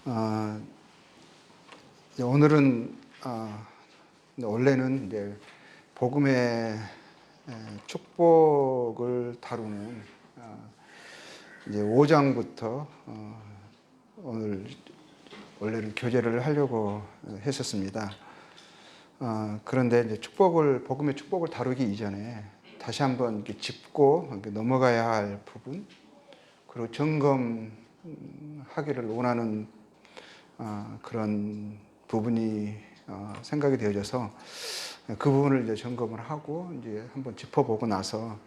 아, 오늘은 원래는 이제 복음의 축복을 다루는 이제 5장부터 오늘 원래는 교제를 하려고 했었습니다. 그런데 이제 복음의 축복을 다루기 이전에 다시 한번 이렇게 짚고 이렇게 넘어가야 할 부분, 그리고 점검하기를 원하는 그런 부분이 생각이 되어져서 그 부분을 이제 점검을 하고 이제 한번 짚어보고 나서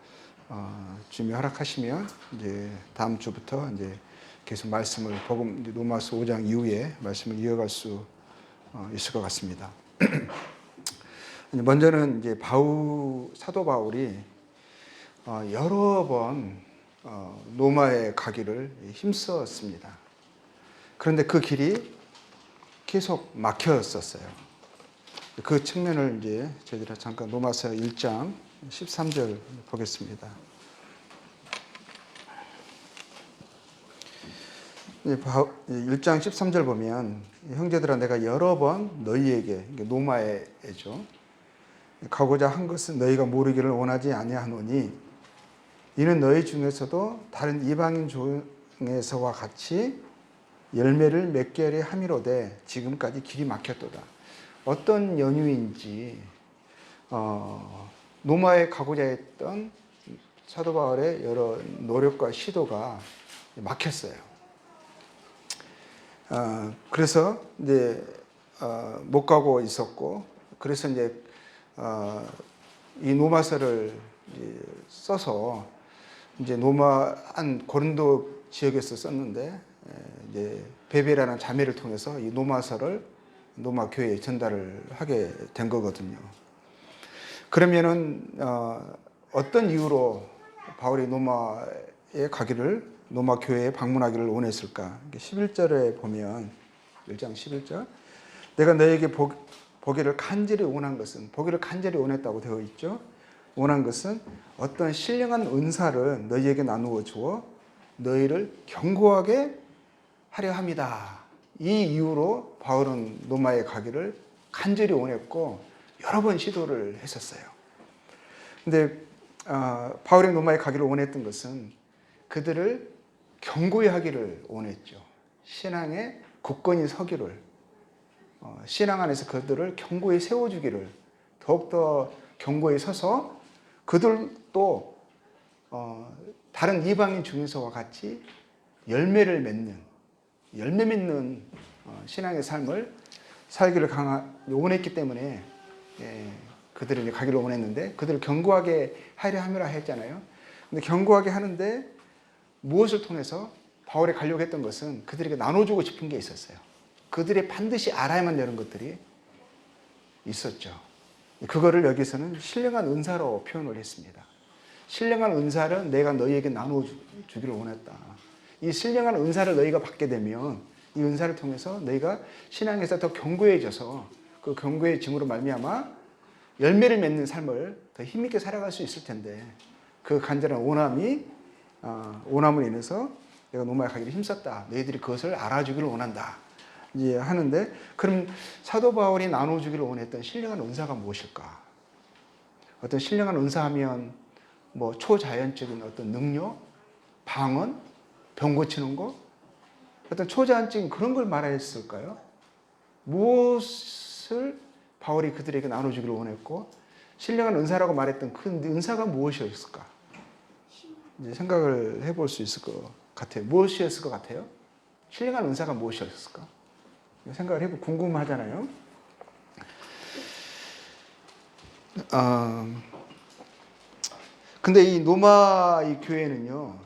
주님이 허락하시면 이제 다음 주부터 이제 계속 말씀을 이제 로마서 5장 이후에 말씀을 이어갈 수 있을 것 같습니다. 먼저는 이제 사도 바울이 여러 번 로마에 가기를 힘썼습니다. 그런데 그 길이 계속 막혔었어요. 그 측면을 이제 저희들이 잠깐 로마서 1장 13절 보겠습니다. 1장 13절 보면, 형제들아 내가 여러 번 너희에게, 노마에죠, 가고자 한 것은 너희가 모르기를 원하지 아니하노니 이는 너희 중에서도 다른 이방인 중에서와 같이 열매를 맺게 하려 함이로되 지금까지 길이 막혔도다. 어떤 연유인지 로마에 가고자 했던 사도 바울의 여러 노력과 시도가 막혔어요. 그래서 이제 못 가고 있었고, 그래서 이제 이 로마서를 이제 써서 이제 고린도 지역에서 썼는데, 이제 베베라는 자매를 통해서 이 로마 교회에 전달을 하게 된 거거든요. 그러면은 어떤 이유로 바울이 로마 교회에 방문하기를 원했을까? 11절에 보면, 1장 11절, 내가 너에게 보기를 간절히 원했다고 되어 있죠. 원한 것은 어떤 신령한 은사를 너희에게 나누어 주어 너희를 견고하게 하려 합니다. 이 이유로 바울은 로마에 가기를 간절히 원했고 여러 번 시도를 했었어요. 근데 바울이 로마에 가기를 원했던 것은 그들을 견고히 하기를 원했죠. 신앙에 굳건히 서기를, 신앙 안에서 그들을 견고히 세워주기를, 더욱더 견고히 서서 그들도 다른 이방인 중에서와 같이 열매 맺는 신앙의 삶을 살기를 원했기 때문에 그들을 이제 가기를 원했는데, 그들을 견고하게 하려 함이라 했잖아요. 근데 견고하게 하는데 무엇을 통해서 바울이 가려고 했던 것은 그들에게 나눠주고 싶은 게 있었어요. 그들이 반드시 알아야만 되는 것들이 있었죠. 그거를 여기서는 신령한 은사로 표현을 했습니다. 신령한 은사를 내가 너희에게 나눠주기를 원했다. 이 신령한 은사를 너희가 받게 되면 이 은사를 통해서 너희가 신앙에서 더 견고해져서 그 견고해짐으로 말미암아 열매를 맺는 삶을 더 힘있게 살아갈 수 있을 텐데, 그 간절한 원함을 인해서 내가 로마에 가기를 힘썼다. 너희들이 그것을 알아주기를 원한다. 이제 하는데, 그럼 사도 바울이 나눠주기를 원했던 신령한 은사가 무엇일까? 어떤 신령한 은사하면 뭐 초자연적인 어떤 능력, 방언, 병 고치는 거, 어떤 초자연적인 그런 걸 말했을까요? 무엇을 바울이 그들에게 나눠주기를 원했고, 신령한 은사라고 말했던 그 은사가 무엇이었을까? 이제 생각을 해볼 수 있을 것 같아요. 무엇이었을 것 같아요? 신령한 은사가 무엇이었을까? 생각을 해보고 궁금하잖아요. 근데 이 로마 이 교회는요,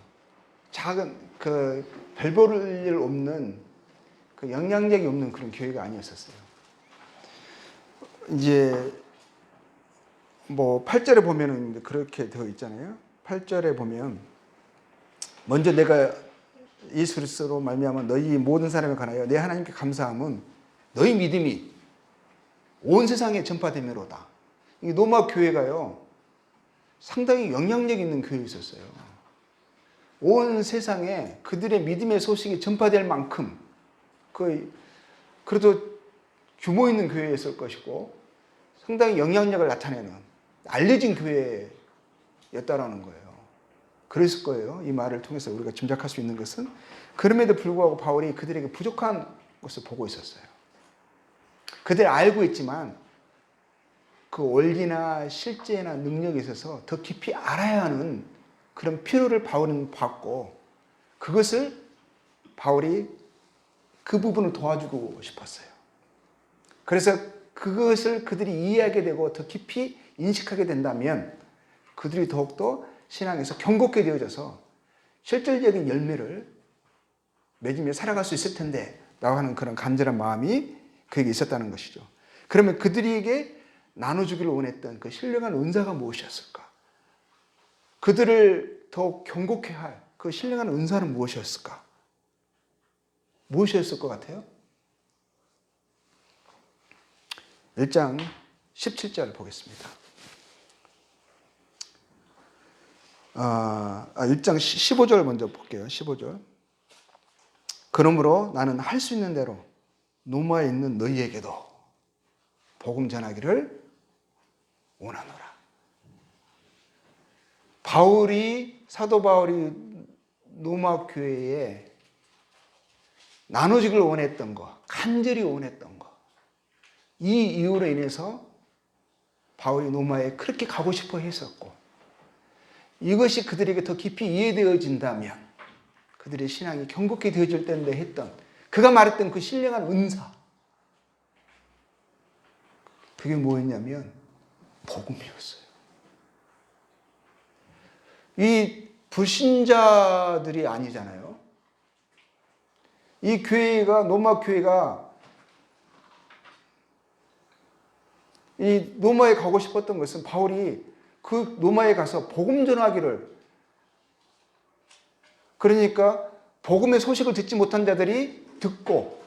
작은 별 볼 일 없는 영향력이 없는 그런 교회가 아니었었어요. 이제 뭐 8절에 보면은 그렇게 되어 있잖아요. 8절에 보면, 먼저 내가 예수 그리스도로 말미암아 너희 모든 사람에 관하여 내 하나님께 감사함은 너희 믿음이 온 세상에 전파됨이로다. 이 로마 교회가요, 상당히 영향력 있는 교회였었어요. 온 세상에 그들의 믿음의 소식이 전파될 만큼 그래도 규모 있는 교회였을 것이고 상당히 영향력을 나타내는 알려진 교회였다라는 거예요. 그랬을 거예요. 이 말을 통해서 우리가 짐작할 수 있는 것은 그럼에도 불구하고 바울이 그들에게 부족한 것을 보고 있었어요. 그들 알고 있지만 그 원리나 실제나 능력에 있어서 더 깊이 알아야 하는 그런 필요를 바울은 받고 그것을 바울이 그 부분을 도와주고 싶었어요. 그래서 그것을 그들이 이해하게 되고 더 깊이 인식하게 된다면 그들이 더욱더 신앙에서 견고하게 되어져서 실질적인 열매를 맺으며 살아갈 수 있을 텐데 라고 하는 그런 간절한 마음이 그에게 있었다는 것이죠. 그러면 그들에게 나눠주기를 원했던 그 신령한 은사가 무엇이었을까? 그들을 더욱 견고케 할 그 신령한 은사는 무엇이었을까? 무엇이었을 것 같아요? 1장 17절을 보겠습니다. 1장 15절 먼저 볼게요. 15절. 그러므로 나는 할 수 있는 대로 노마에 있는 너희에게도 복음 전하기를 원하노라. 사도 바울이 노마 교회에 나눠주기를 원했던 거, 간절히 원했던 거, 이 이유로 인해서 바울이 노마에 그렇게 가고 싶어 했었고 이것이 그들에게 더 깊이 이해되어진다면 그들의 신앙이 견고하게 되어질 텐데 했던 그가 말했던 그 신령한 은사 그게 뭐였냐면 복음이었어요. 이 불신자들이 아니잖아요. 이 교회가 노마 교회가 이 노마에 가고 싶었던 것은 바울이 그 노마에 가서 복음 전하기를 그러니까 복음의 소식을 듣지 못한 자들이 듣고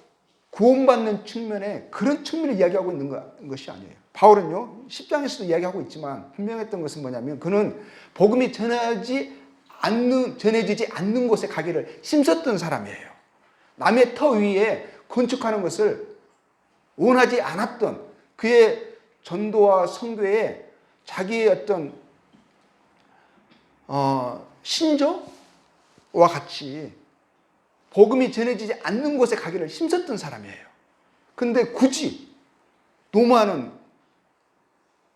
구원받는 측면에 그런 측면을 이야기하고 있는 것이 아니에요. 바울은요 10장에서도 이야기하고 있지만 분명했던 것은 뭐냐면 그는 복음이 전해지지 않는 곳에 가기를 힘썼던 사람이에요. 남의 터 위에 건축하는 것을 원하지 않았던 그의 전도와 선교에 자기의 어떤 신조와 같이 복음이 전해지지 않는 곳에 가기를 힘썼던 사람이에요. 근데 굳이 노마는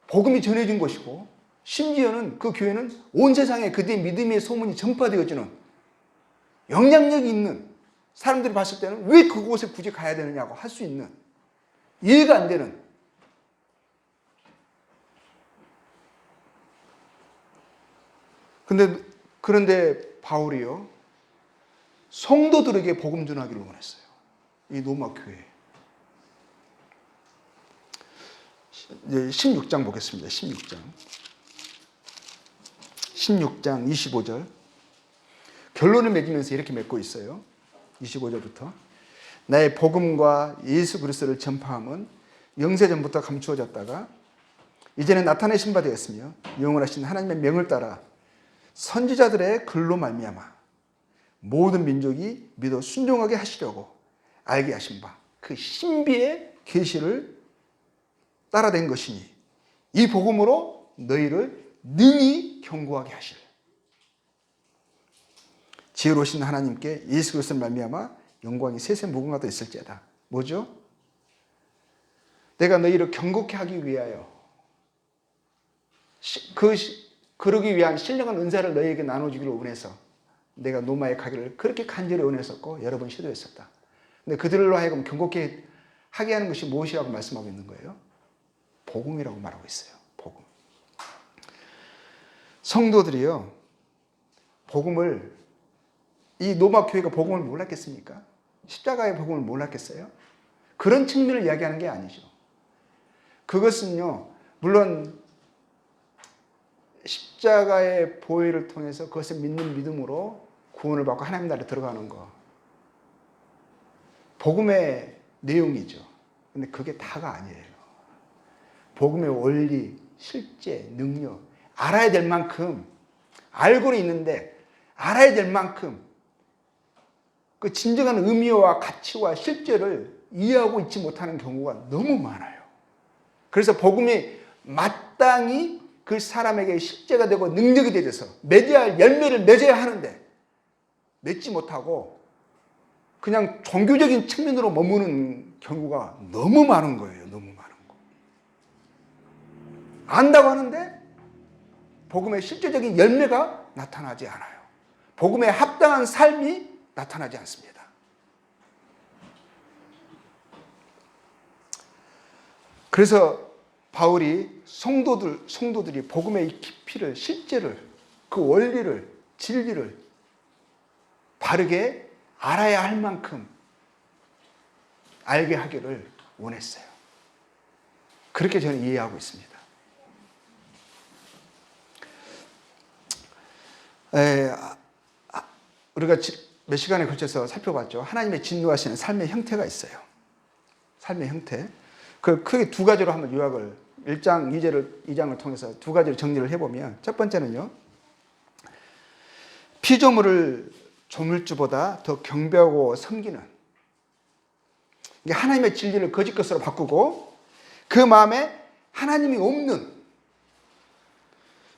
복음이 전해진 것이고 심지어는 그 교회는 온 세상에 그들의 믿음의 소문이 전파되어지는 영향력이 있는 사람들이 봤을 때는 왜 그곳에 굳이 가야 되느냐고 할 수 있는 이해가 안 되는 그런데 바울이요 성도들에게 복음 전하기를 원했어요. 이 로마 교회. 16장 보겠습니다. 16장 25절. 결론을 맺으면서 이렇게 맺고 있어요. 25절부터. 나의 복음과 예수 그리스도를 전파함은 영세전부터 감추어졌다가 이제는 나타내신 바 되었으며 영원하신 하나님의 명을 따라 선지자들의 글로 말미암아 모든 민족이 믿어 순종하게 하시려고 알게 하신 바 그 신비의 계시를 따라된 것이니 이 복음으로 너희를 능히 견고하게 하실 지혜로우신 하나님께 예수 그리스도를 말미암아 영광이 세세무궁하도 있을지어다. 뭐죠? 내가 너희를 견고케 하기 위하여 그러기 위한 신령한 은사를 너희에게 나눠주기를 원해서 내가 노마에 가기를 그렇게 간절히 원했었고 여러 번 시도했었다. 근데 그들로 하여금 견고케 하게 하는 것이 무엇이라고 말씀하고 있는 거예요? 복음이라고 말하고 있어요. 복음. 성도들이요, 복음을 이 노마 교회가 복음을 몰랐겠습니까? 십자가의 복음을 몰랐겠어요? 그런 측면을 이야기하는 게 아니죠. 그것은요, 물론 십자가의 보혈을 통해서 그것을 믿는 믿음으로 구원을 받고 하나님 나라에 들어가는 거. 복음의 내용이죠. 근데 그게 다가 아니에요. 복음의 원리, 실제, 능력, 알아야 될 만큼 알고는 있는데 알아야 될 만큼 그 진정한 의미와 가치와 실제를 이해하고 있지 못하는 경우가 너무 많아요. 그래서 복음이 마땅히 그 사람에게 실제가 되고 능력이 되어서 맺어야 할 열매를 맺어야 하는데 맺지 못하고 그냥 종교적인 측면으로 머무는 경우가 너무 많은 거예요. 너무 많은 거. 안다고 하는데 복음의 실제적인 열매가 나타나지 않아요. 복음에 합당한 삶이 나타나지 않습니다. 그래서 바울이 성도들이 복음의 깊이를, 실제를, 그 원리를, 진리를 바르게 알아야 할 만큼 알게 하기를 원했어요. 그렇게 저는 이해하고 있습니다. 우리가 몇 시간에 걸쳐서 살펴봤죠. 하나님의 진노하시는 삶의 형태가 있어요. 삶의 형태. 그 크게 두 가지로 한번 요약을 1장 2장을 통해서 두 가지로 정리를 해보면, 첫 번째는요, 피조물을 조물주보다 더 경배하고 섬기는, 하나님의 진리를 거짓 것으로 바꾸고 그 마음에 하나님이 없는,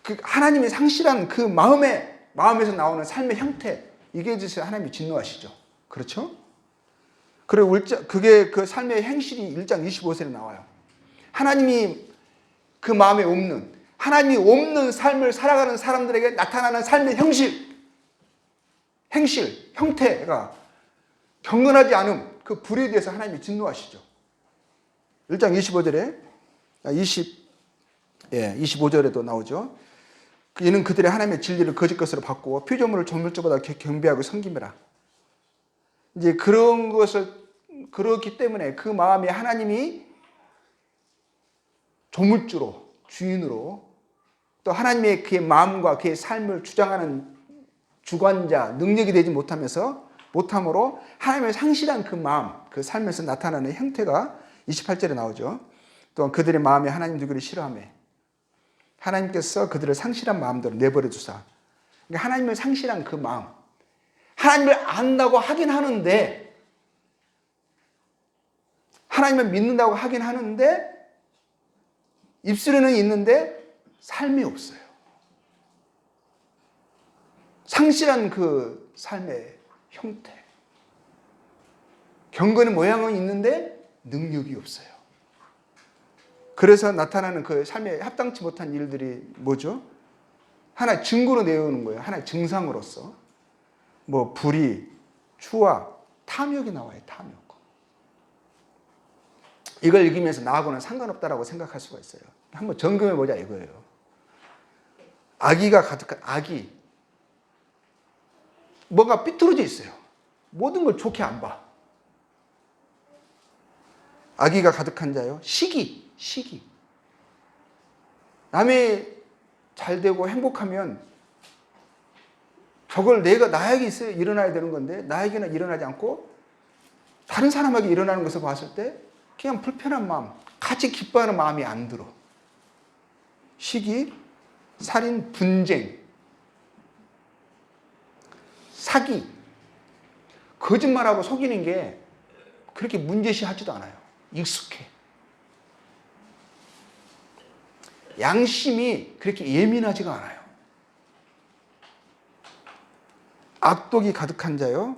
그 하나님이 상실한 그 마음에서 나오는 삶의 형태, 이게 있어서 하나님이 진노하시죠. 그렇죠? 그리고 그게 그 삶의 행실이 1장 25절에 나와요. 하나님이 그 마음에 없는, 하나님이 없는 삶을 살아가는 사람들에게 나타나는 삶의 행실, 형태가 경건하지 않음, 그 불에 대해서 하나님이 진노하시죠. 1장 25절에 25절에도 나오죠. 이는 그들의 하나님의 진리를 거짓 것으로 바꾸고 피조물을 조물주보다 경배하고 섬김이라. 이제 그렇기 때문에 그 마음에 하나님이 조물주로, 주인으로, 또 하나님의 그의 마음과 그의 삶을 주장하는 주관자, 능력이 되지 못함으로 하나님의 상실한 그 마음, 그 삶에서 나타나는 형태가 28절에 나오죠. 또한 그들의 마음에 하나님 누구를 싫어하며 하나님께서 그들을 상실한 마음대로 내버려 두사. 그러니까 하나님을 상실한 그 마음, 하나님을 안다고 하긴 하는데, 하나님을 믿는다고 하긴 하는데, 입술에는 있는데 삶이 없어요. 상실한 그 삶의 형태. 경건의 모양은 있는데 능력이 없어요. 그래서 나타나는 그 삶에 합당치 못한 일들이 뭐죠? 하나의 증거로 내어오는 거예요. 하나의 증상으로서. 뭐 불의, 추악, 탐욕이 나와요. 탐욕. 이걸 읽으면서 나하고는 상관없다라고 생각할 수가 있어요. 한번 점검해 보자 이거예요. 악의가 가득한 악의. 뭔가 삐뚤어져 있어요. 모든 걸 좋게 안 봐. 악의가 가득한 자요. 시기. 남이 잘 되고 행복하면 저걸 나에게 일어나야 되는 건데 나에게는 일어나지 않고 다른 사람에게 일어나는 것을 봤을 때 그냥 불편한 마음, 같이 기뻐하는 마음이 안 들어. 시기, 살인, 분쟁, 사기, 거짓말하고 속이는 게 그렇게 문제시하지도 않아요. 익숙해. 양심이 그렇게 예민하지가 않아요. 악독이 가득한 자요.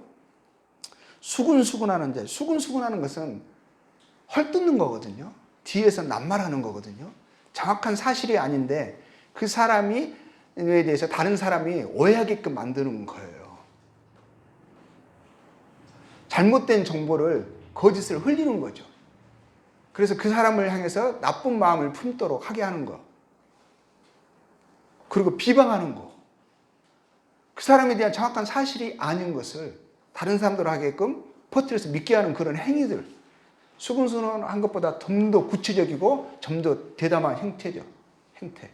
수군수군하는 자. 수군수군하는 것은 헐뜯는 거거든요. 뒤에서 낱말하는 거거든요. 정확한 사실이 아닌데 그 사람에 대해서 다른 사람이 오해하게끔 만드는 거예요. 잘못된 정보를, 거짓을 흘리는 거죠. 그래서 그 사람을 향해서 나쁜 마음을 품도록 하게 하는 거. 그리고 비방하는 거. 그 사람에 대한 정확한 사실이 아닌 것을 다른 사람들 하게끔 퍼뜨려서 믿게 하는 그런 행위들. 수근수근한 것보다 좀 더 구체적이고 좀 더 대담한 형태죠. 형태.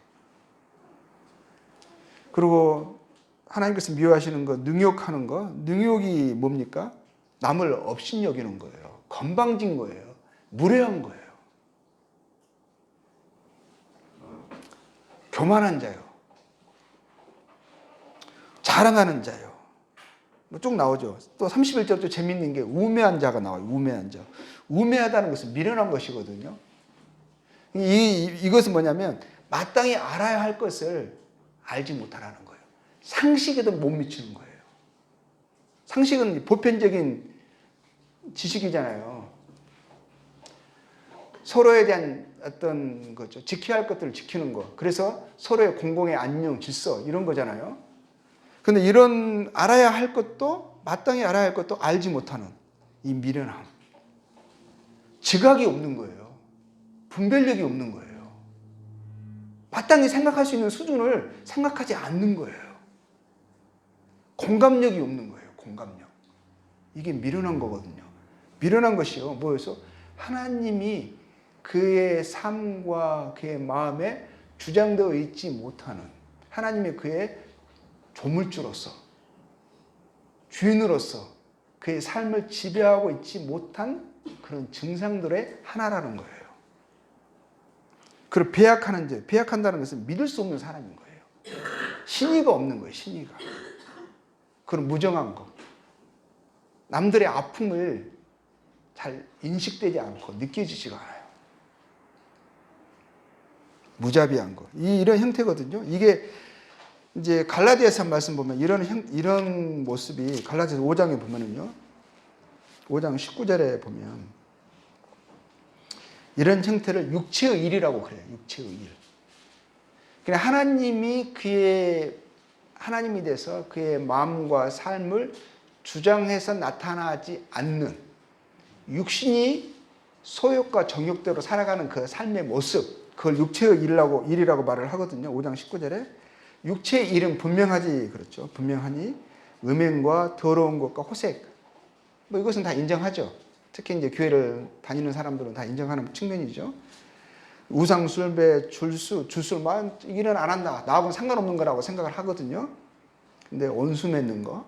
그리고 하나님께서 미워하시는 거, 능욕하는 거. 능욕이 뭡니까? 남을 업신여기는 거예요. 건방진 거예요. 무례한 거예요. 교만한 자요. 자랑하는 자요. 뭐 쭉 나오죠. 또 31절도 재밌는 게 우매한 자가 나와요. 우매한 자. 우매하다는 것은 미련한 것이거든요. 이것은 뭐냐면 마땅히 알아야 할 것을 알지 못하라는 거예요. 상식에도 못 미치는 거예요. 상식은 보편적인 지식이잖아요. 서로에 대한 어떤 거죠. 지켜야 할 것들을 지키는 거. 그래서 서로의 공공의 안녕, 질서 이런 거잖아요. 근데 이런 알아야 할 것도 마땅히 알아야 할 것도 알지 못하는 이 미련함. 지각이 없는 거예요. 분별력이 없는 거예요. 마땅히 생각할 수 있는 수준을 생각하지 않는 거예요. 공감력이 없는 거예요. 공감력. 이게 미련한 거거든요. 미련한 것이요. 뭐여서 하나님이 그의 삶과 그의 마음에 주장되어 있지 못하는 하나님의 그의 조물주로서 주인으로서 그의 삶을 지배하고 있지 못한 그런 증상들의 하나라는 거예요. 그리고 배약하는 자, 배약한다는 것은 믿을 수 없는 사람인 거예요. 신의가 없는 거예요. 신의가. 그런 무정한 거. 남들의 아픔을 잘 인식되지 않고 느껴지지가 않아요. 무자비한 거. 이런 형태거든요. 이게 이제 갈라디아서 말씀 보면 이런 모습이 갈라디아서 5장에 보면은요. 5장 19절에 보면 이런 형태를 육체의 일이라고 그래요. 육체의 일. 그냥 하나님이 돼서 그의 마음과 삶을 주장해서 나타나지 않는 육신이 소욕과 정욕대로 살아가는 그 삶의 모습, 그걸 육체의 일이라고 말을 하거든요. 5장 19절에. 육체의 일은 분명하지, 그렇죠. 분명하니 음행과 더러운 것과 호색. 뭐 이것은 다 인정하죠. 특히 이제 교회를 다니는 사람들은 다 인정하는 측면이죠. 우상, 술배, 주술, 이기는 안 한다. 나하고는 상관없는 거라고 생각을 하거든요. 근데 원수 맺는 거,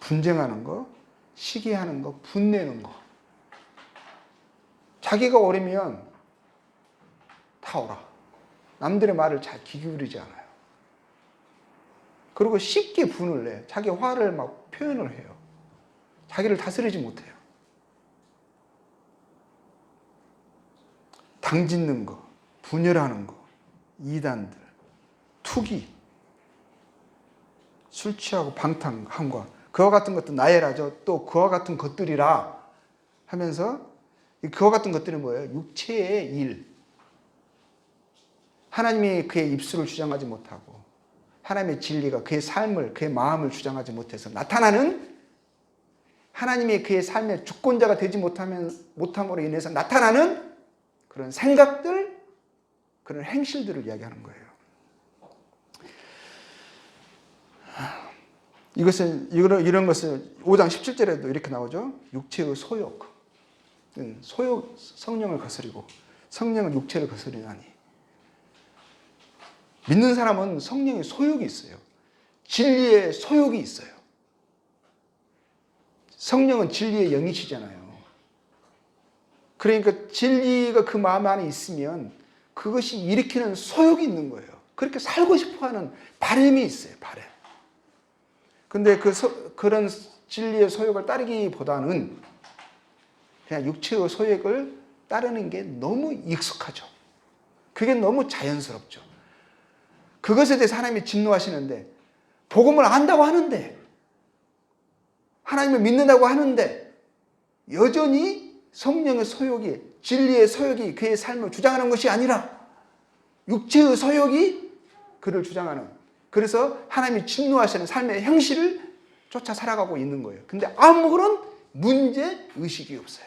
분쟁하는 거, 시기하는 거, 분내는 거. 자기가 옳으면 다 옳아. 남들의 말을 잘 귀 기울이지 않아요. 그리고 쉽게 분을 내. 자기 화를 막 표현을 해요. 자기를 다스리지 못해요. 당짓는 거, 분열하는 거, 이단들, 투기, 술 취하고 방탕함과 그와 같은 것도 나열하죠. 또 그와 같은 것들이라 하면서 그와 같은 것들이 뭐예요? 육체의 일. 하나님이 그의 입술을 주장하지 못하고 하나님의 진리가 그의 삶을, 그의 마음을 주장하지 못해서 나타나는 하나님이 그의 삶의 주권자가 되지 못함으로 인해서 나타나는 그런 생각들, 그런 행실들을 이야기하는 거예요. 이런 것은 5장 17절에도 이렇게 나오죠. 육체의 소욕. 성령을 거스리고 성령은 육체를 거스리나니. 믿는 사람은 성령의 소욕이 있어요. 진리의 소욕이 있어요. 성령은 진리의 영이시잖아요. 그러니까 진리가 그 마음 안에 있으면 그것이 일으키는 소욕이 있는 거예요. 그렇게 살고 싶어하는 바람이 있어요. 바람. 근데 그런 진리의 소욕을 따르기보다는 그냥 육체의 소욕을 따르는 게 너무 익숙하죠. 그게 너무 자연스럽죠. 그것에 대해서 하나님이 진노하시는데 복음을 안다고 하는데 하나님을 믿는다고 하는데 여전히 성령의 소욕이, 진리의 소욕이 그의 삶을 주장하는 것이 아니라 육체의 소욕이 그를 주장하는, 그래서 하나님이 진노하시는 삶의 형식을 쫓아 살아가고 있는 거예요. 근데 아무런 문제의식이 없어요.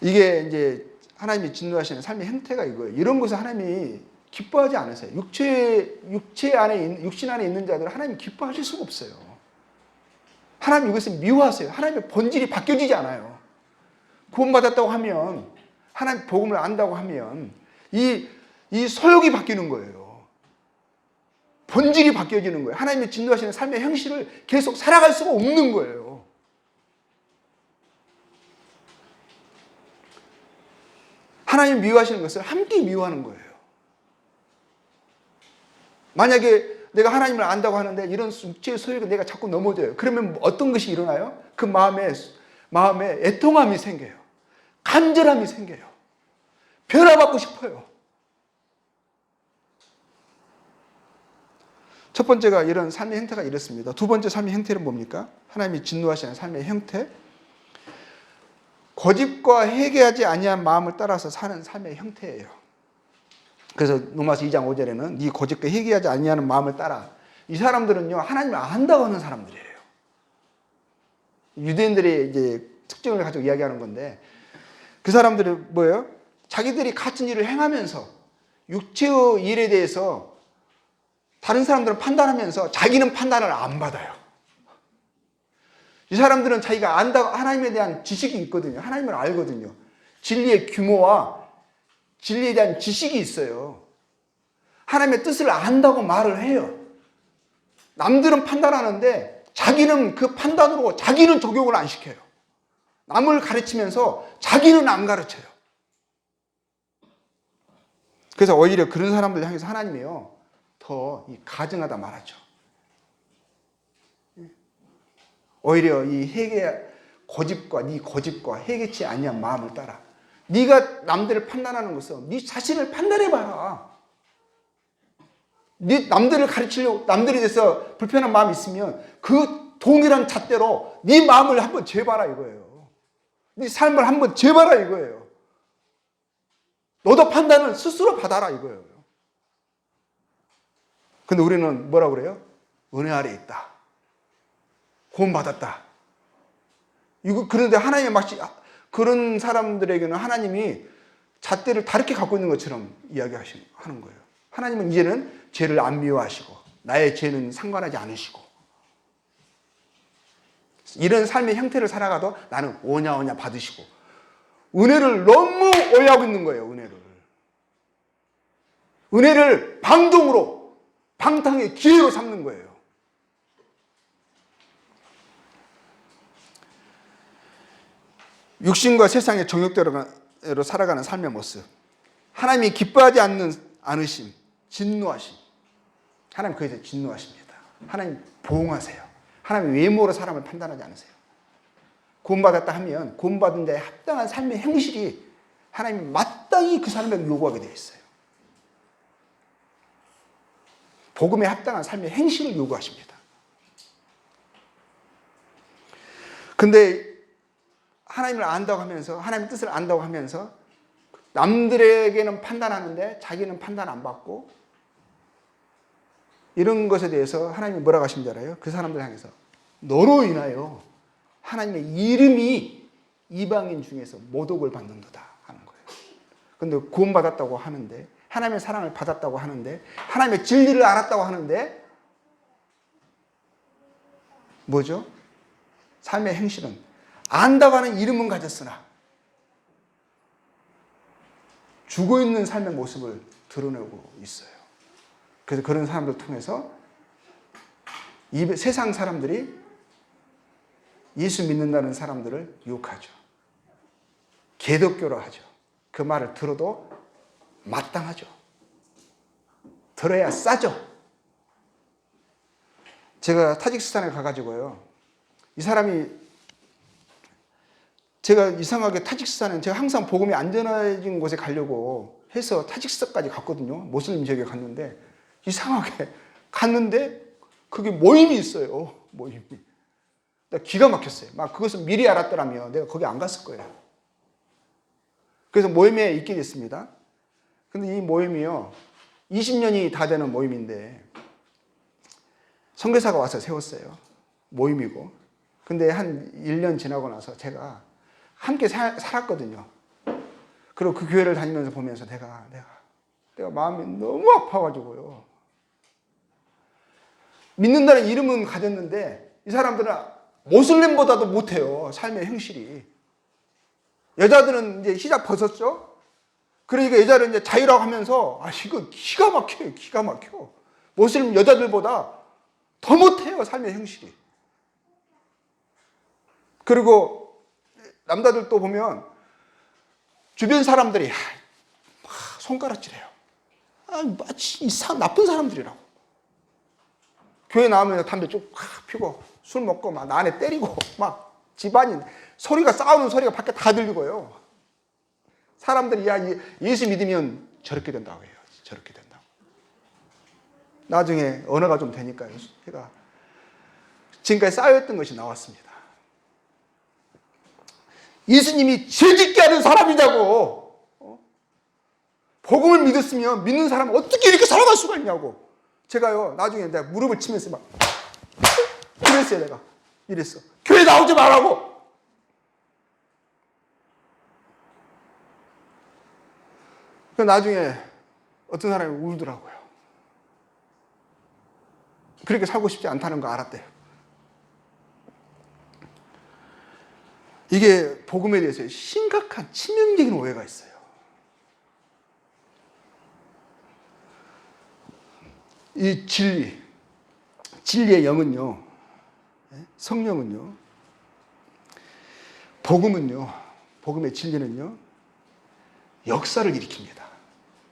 이게 이제 하나님이 진노하시는 삶의 형태가 이거예요. 이런 것을 하나님이 기뻐하지 않으세요. 육신 안에 있는 자들은 하나님이 기뻐하실 수가 없어요. 하나님 이것을 미워하세요. 하나님의 본질이 바뀌어지지 않아요. 구원받았다고 하면, 하나님 복음을 안다고 하면 이 소욕이 바뀌는 거예요. 본질이 바뀌어지는 거예요. 하나님이 진노하시는 삶의 형식을 계속 살아갈 수가 없는 거예요. 하나님 미워하시는 것을 함께 미워하는 거예요. 만약에 내가 하나님을 안다고 하는데 이런 육체의 소유가 내가 자꾸 넘어져요. 그러면 어떤 것이 일어나요? 그 마음에 애통함이 생겨요. 간절함이 생겨요. 변화받고 싶어요. 첫 번째가 이런 삶의 형태가 이렇습니다. 두 번째 삶의 형태는 뭡니까? 하나님이 진노하시는 삶의 형태. 거짓과 회개하지 아니한 마음을 따라서 사는 삶의 형태예요. 그래서 로마서 2장 5절에는 네 거짓과 회개하지 아니하는 마음을 따라. 이 사람들은요, 하나님을 안다고 하는 사람들이에요. 유대인들의 이제 특징을 가지고 이야기하는 건데, 그 사람들은 뭐예요? 자기들이 같은 일을 행하면서 육체의 일에 대해서 다른 사람들은 판단하면서 자기는 판단을 안 받아요. 이 사람들은 자기가 안다, 하나님에 대한 지식이 있거든요. 하나님을 알거든요. 진리의 규모와 진리에 대한 지식이 있어요. 하나님의 뜻을 안다고 말을 해요. 남들은 판단하는데 자기는 그 판단으로 자기는 적용을 안 시켜요. 남을 가르치면서 자기는 안 가르쳐요. 그래서 오히려 그런 사람들 향해서 하나님이요, 더 가증하다 말하죠. 오히려 이 거짓과 네 거짓과 회개치 아니한 마음을 따라. 네가 남들을 판단하는 것은 네 자신을 판단해봐라. 네 남들을 가르치려고, 남들에 대해서 불편한 마음이 있으면 그 동일한 잣대로 네 마음을 한번 재봐라 이거예요. 네 삶을 한번 재봐라 이거예요. 너도 판단을 스스로 받아라 이거예요. 근데 우리는 뭐라고 그래요? 은혜 아래 있다. 구원받았다. 그런데 하나님의 마치 그런 사람들에게는 하나님이 잣대를 다르게 갖고 있는 것처럼 하는 거예요. 하나님은 이제는 죄를 안 미워하시고 나의 죄는 상관하지 않으시고 이런 삶의 형태를 살아가도 나는 오냐 받으시고 은혜를 너무 오해하고 있는 거예요. 은혜를 방종으로 방탕의 기회로 삼는 거예요. 육신과 세상의 정욕대로 살아가는 삶의 모습. 하나님이 기뻐하지 않으심, 진노하심. 하나님 그에 대해 진노하십니다. 하나님 보응하세요. 하나님 외모로 사람을 판단하지 않으세요. 구원받았다 하면 구원받은 자의 합당한 삶의 행실이 하나님이 마땅히 그 사람에게 요구하게 되어 있어요. 복음에 합당한 삶의 행실을 요구하십니다. 근데 하나님을 안다고 하면서, 하나님의 뜻을 안다고 하면서 남들에게는 판단하는데 자기는 판단 안 받고 이런 것에 대해서 하나님이 뭐라고 하신 줄 알아요? 그 사람들 향해서 너로 인하여 하나님의 이름이 이방인 중에서 모독을 받는도다 하는 거예요. 그런데 구원받았다고 하는데, 하나님의 사랑을 받았다고 하는데, 하나님의 진리를 알았다고 하는데 뭐죠? 삶의 행실은 안다고 하는 이름은 가졌으나 죽어있는 삶의 모습을 드러내고 있어요. 그래서 그런 사람들 통해서 세상 사람들이 예수 믿는다는 사람들을 유혹하죠. 개독교로 하죠. 그 말을 들어도 마땅하죠. 들어야 싸죠. 제가 타직스탄에 가가지고요, 이 사람이, 제가 이상하게 타직스탄은 제가 항상 복음이 안전해진 곳에 가려고 해서 타직스탄까지 갔거든요. 모슬림 지역에 갔는데 이상하게 갔는데 그게 모임이 있어요. 모임이. 기가 막혔어요. 막 그것을 미리 알았더라면 내가 거기 안 갔을 거예요. 그래서 모임에 있게 됐습니다. 근데 이 모임이요, 20년이 다 되는 모임인데 선교사가 와서 세웠어요. 모임이고. 근데 한 1년 지나고 나서 제가 함께 살았거든요. 그리고 그 교회를 다니면서 보면서 내가 마음이 너무 아파가지고요. 믿는다는 이름은 가졌는데 이 사람들은 모슬림보다도 못해요. 삶의 형실이. 여자들은 이제 히잡 벗었죠. 그러니까 여자를 이제 자유라고 하면서 이거 기가 막혀요. 기가 막혀. 모슬림 여자들보다 더 못해요. 삶의 형실이. 그리고 남자들도 보면 주변 사람들이 손가락질해요. 마치 나쁜 사람들이라고. 교회 나오면 담배 쭉 피고 술 먹고 막 나한테 때리고 막 집안이 소리가 싸우는 소리가 밖에 다 들리고요. 사람들이 야 예수 믿으면 저렇게 된다고 해요. 저렇게 된다고. 나중에 언어가 좀 되니까요. 제가 지금까지 쌓여있던 것이 나왔습니다. 예수님이 죄짓게 하는 사람이냐고. 복음을 믿었으면 믿는 사람은 어떻게 이렇게 살아갈 수가 있냐고. 제가요 나중에 내가 무릎을 치면서 막 이랬어요. 내가 이랬어. 교회 나오지 말라고. 그 나중에 어떤 사람이 울더라고요. 그렇게 살고 싶지 않다는 거 알았대요. 이게 복음에 대해서 심각한 치명적인 오해가 있어요. 이 진리의 영은요, 성령은요, 복음은요, 복음의 진리는요, 역사를 일으킵니다.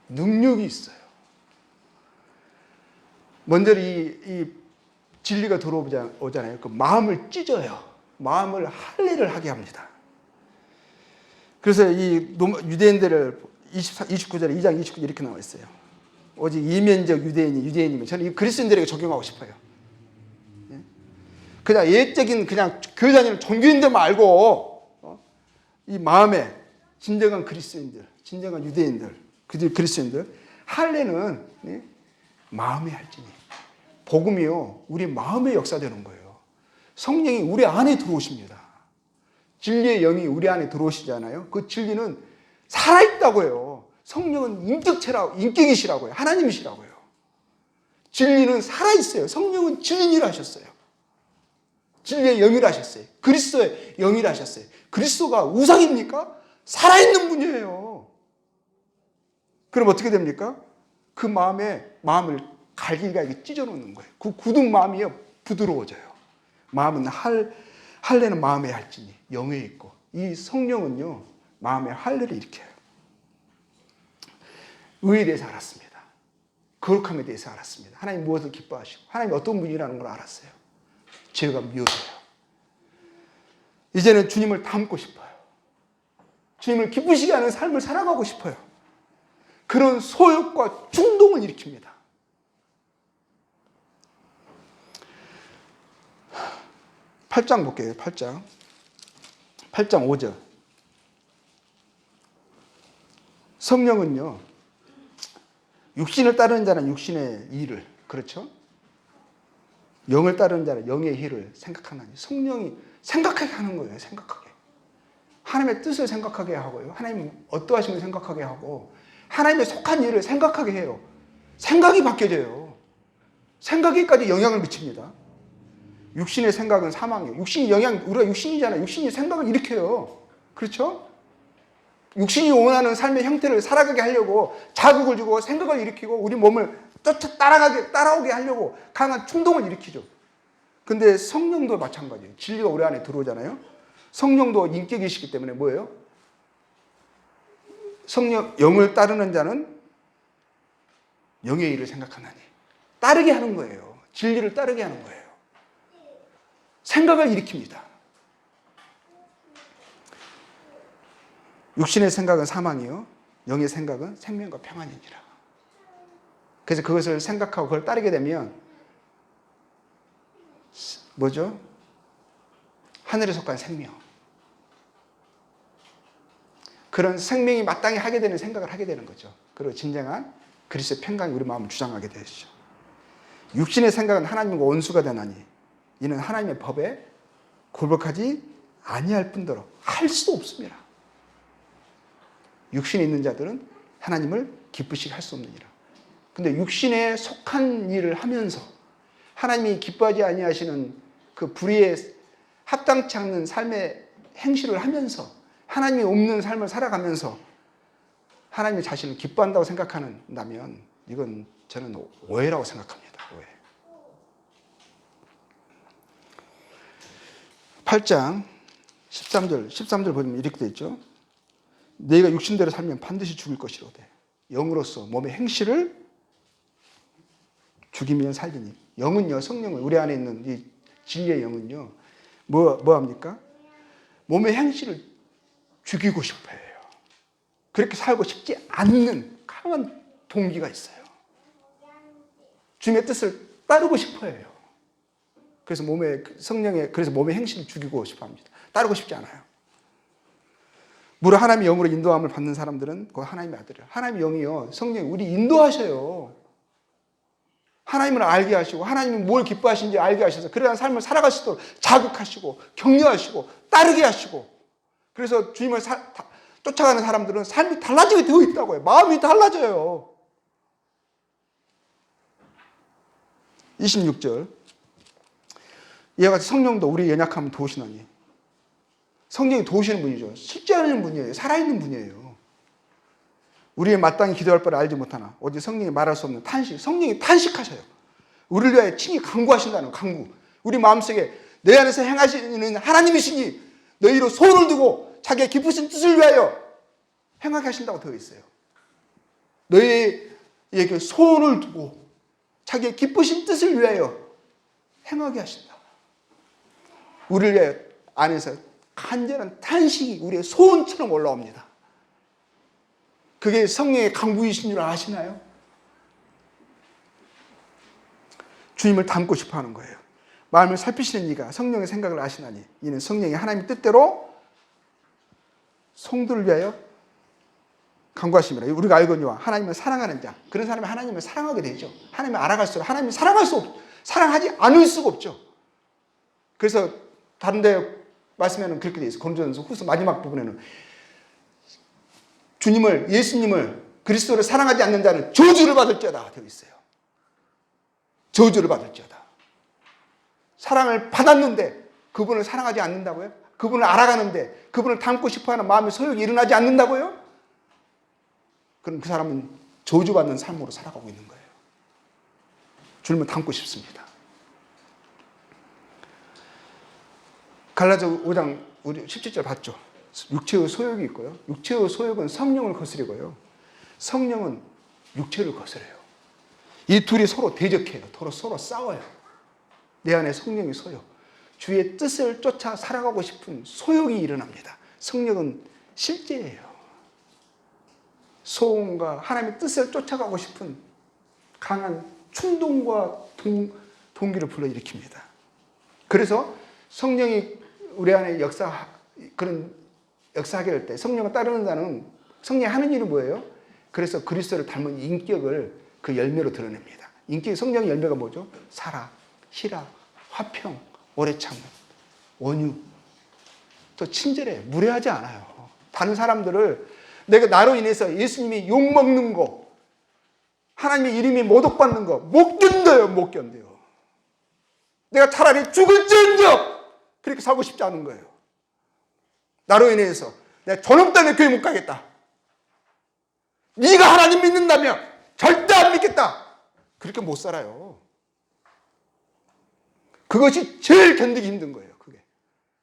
능력이 있어요. 먼저 이 진리가 들어오잖아요. 그 마음을 찢어요. 마음을 할례를 하게 합니다. 그래서 이 유대인들을 29절에 2장 29절 이렇게 나와 있어요. 오직 이면적 유대인이면 저는 이 그리스도인들에게 적용하고 싶어요. 그냥 예적인 그냥 교회 다니는 종교인들 말고 이 마음에 진정한 그리스도인들, 진정한 유대인들, 그리스도인들 할례는 마음의 할지니 복음이요 우리 마음에 역사되는 거예요. 성령이 우리 안에 들어오십니다. 진리의 영이 우리 안에 들어오시잖아요. 그 진리는 살아있다고요. 성령은 인격이시라고요. 하나님이시라고요. 진리는 살아있어요. 성령은 진리를 하셨어요. 진리의 영이라 하셨어요. 그리스도의 영이라 하셨어요. 그리스도가 우상입니까? 살아있는 분이에요. 그럼 어떻게 됩니까? 그 마음을 갈기가 찢어놓는 거예요. 그 굳은 마음이 부드러워져요. 마음은 할례는 마음의 할지니 영에 있고 이 성령은요 마음의 할례를 일으켜요. 의에 대해서 알았습니다. 거룩함에 대해서 알았습니다. 하나님 무엇을 기뻐하시고 하나님이 어떤 분이라는 걸 알았어요. 죄가 미워져요. 이제는 주님을 닮고 싶어요. 주님을 기쁘시게 하는 삶을 살아가고 싶어요. 그런 소욕과 충동을 일으킵니다. 8장 볼게요. 8장 5절. 성령은요 육신을 따르는 자는 육신의 일을, 그렇죠? 영을 따르는 자는 영의 일을 생각하나니 성령이 생각하게 하는 거예요. 생각하게. 하나님의 뜻을 생각하게 하고요. 하나님 어떠하심을 생각하게 하고 하나님의 속한 일을 생각하게 해요. 생각이 바뀌어져요. 생각에까지 영향을 미칩니다. 육신의 생각은 사망이에요. 우리가 육신이잖아요. 육신이 생각을 일으켜요. 그렇죠? 육신이 원하는 삶의 형태를 살아가게 하려고 자극을 주고 생각을 일으키고 우리 몸을 따라오게 하려고 강한 충동을 일으키죠. 근데 성령도 마찬가지예요. 진리가 우리 안에 들어오잖아요. 성령도 인격이시기 때문에 뭐예요? 영을 따르는 자는 영의 일을 생각하나니 따르게 하는 거예요. 진리를 따르게 하는 거예요. 생각을 일으킵니다. 육신의 생각은 사망이요 영의 생각은 생명과 평안이니라. 그래서 그것을 생각하고 그걸 따르게 되면 뭐죠? 하늘에 속한 생명. 그런 생명이 마땅히 하게 되는 생각을 하게 되는 거죠. 그리고 진정한 그리스도의 평강이 우리 마음을 주장하게 되시죠. 육신의 생각은 하나님과 원수가 되나니 이는 하나님의 법에 굴복하지 아니할 뿐더러 할 수도 없습니다. 육신에 있는 자들은 하나님을 기쁘시게 할 수 없느니라. 근데 육신에 속한 일을 하면서 하나님이 기뻐하지 아니하시는 그 불의에 합당치 않는 삶의 행실을 하면서 하나님이 없는 삶을 살아가면서 하나님이 자신을 기뻐한다고 생각한다면 이건 저는 오해라고 생각합니다. 오해. 8장 13절 보면 이렇게 되어 있죠. 너희가 육신대로 살면 반드시 죽을 것이로되 영으로서 몸의 행실을 죽이면 살리니. 영은요, 성령은 우리 안에 있는 이 진리의 영은요, 뭐 합니까? 몸의 행실을 죽이고 싶어 해요. 그렇게 살고 싶지 않는 강한 동기가 있어요. 주님의 뜻을 따르고 싶어 해요. 그래서 그래서 몸의 행실을 죽이고 싶어 합니다. 따르고 싶지 않아요. 무릇 하나님의 영으로 인도함을 받는 사람들은 그 하나님의 아들이에요. 하나님의 영이요, 성령이 우리 인도하셔요. 하나님을 알게 하시고 하나님이 뭘 기뻐하시는지 알게 하셔서 그러한 삶을 살아갈 수 있도록 자극하시고 격려하시고 따르게 하시고, 그래서 주님을 쫓아가는 사람들은 삶이 달라지게 되어 있다고요. 마음이 달라져요. 26절, 이와 같이 성령도 우리의 연약함을 도우시나니. 성령이 도우시는 분이죠. 실제하는 분이에요. 살아있는 분이에요. 우리의 마땅히 기도할 바를 알지 못하나 오직 성령이 말할 수 없는 탄식. 성령이 탄식하셔요. 우리를 위하여 친히 간구하신다는 간구. 우리 마음속에 내 안에서 행하시는 하나님이시니 너희로 소원을 두고 자기의 기쁘신 뜻을 위하여 행하게 하신다고 되어 있어요. 너희에게 소원을 두고 자기의 기쁘신 뜻을 위하여 행하게 하신다. 우리를 위하여 안에서 간절한 탄식이 우리의 소원처럼 올라옵니다. 그게 성령의 간구이신 줄 아시나요? 주님을 닮고 싶어 하는 거예요. 마음을 살피시는 이가 성령의 생각을 아시나니 이는 성령이 하나님의 뜻대로 성도를 위하여 간구하심이라. 우리가 알거니와 하나님을 사랑하는 자, 그런 사람이 하나님을 사랑하게 되죠. 하나님을 알아갈수록 하나님을 사랑하지 않을 수가 없죠. 그래서 다른 데 말씀에는 그렇게 되어 있어요. 고린도전서 후서 마지막 부분에는 예수님을 그리스도를 사랑하지 않는 자는 저주를 받을지어다 되어 있어요. 저주를 받을지어다. 사랑을 받았는데 그분을 사랑하지 않는다고요? 그분을 알아가는데 그분을 닮고 싶어하는 마음의 소욕이 일어나지 않는다고요? 그럼 그 사람은 저주받는 삶으로 살아가고 있는 거예요. 주님을 닮고 싶습니다. 갈라디아 5장 우리 17절 봤죠? 육체의 소욕이 있고요. 육체의 소욕은 성령을 거스리고요. 성령은 육체를 거스려요. 이 둘이 서로 대적해요. 서로 싸워요. 내 안에 성령이 소욕, 주의 뜻을 쫓아 살아가고 싶은 소욕이 일어납니다. 성령은 실제예요. 소원과 하나님의 뜻을 쫓아가고 싶은 강한 충동과 동기를 불러일으킵니다. 그래서 성령이 우리 안에 역사하게 될 때 성령을 따르는 자는 성령이 하는 일은 뭐예요? 그래서 그리스도를 닮은 인격을 그 열매로 드러냅니다. 성령의 열매가 뭐죠? 사랑, 희락, 화평, 오래 참음, 온유, 또 친절해, 무례하지 않아요. 다른 사람들을 나로 인해서 예수님이 욕먹는 거, 하나님의 이름이 모독받는 거 못 견뎌요. 못 견뎌요. 내가 차라리 죽을지언정 그렇게 살고 싶지 않은 거예요. 나로 인해서 내가 저놈 때문에 교회 못 가겠다. 네가 하나님 믿는다면 절대 안 믿겠다. 그렇게 못 살아요. 그것이 제일 견디기 힘든 거예요. 그게